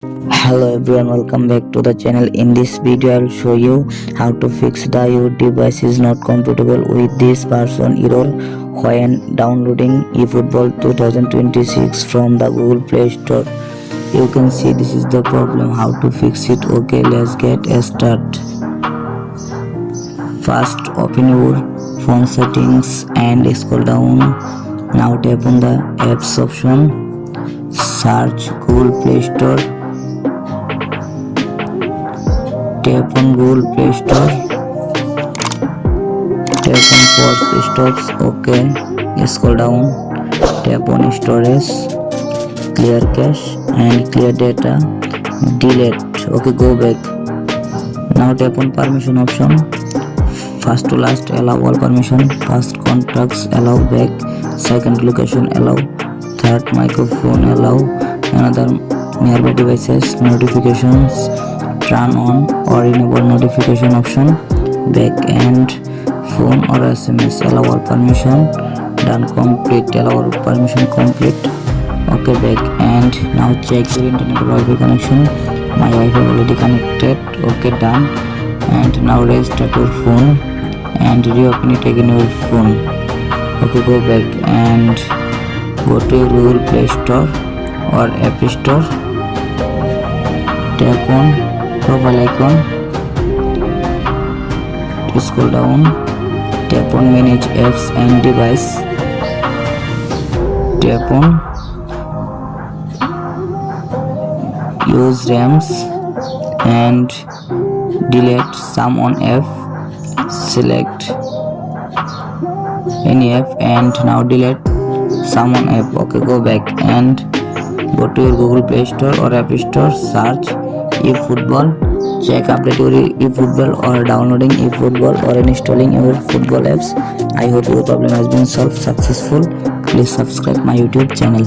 Hello everyone, welcome back to the channel. In this video I'll show you how to fix the your device is not compatible with this version error when downloading eFootball 2026 from the Google Play Store. You can see this is the problem. How to fix it? Okay, let's get started. First, open your phone settings and scroll down. Now tap on the apps option. Search Google Play Store. Tap on Google Play Store. Tap on force stops. Okay. Scroll down. Tap on storage, clear cache and clear data. Delete. Okay, go back. Now tap on permission option. First to last allow all permission. First contacts allow, back. Second location allow. Third microphone allow. Another nearby devices notifications. Turn on or enable notification option. Back end phone or SMS allow all permission. Done, complete. Allow all permission, complete. Okay, back end. Now check your internet Wi-Fi connection. My Wi-Fi already connected. Okay, done. And now restart your phone and reopen it again your phone. Okay, go back and go to your Google Play Store or App Store. Tap on profile icon, scroll down, tap on manage apps and device, tap on use RAMs and delete some on app, select any app and now delete some on app. Okay, go back and go to your Google Play Store or App Store, search eFootball, check update your eFootball or downloading eFootball or installing your football apps. I hope your problem has been solved successful. Please subscribe my YouTube channel.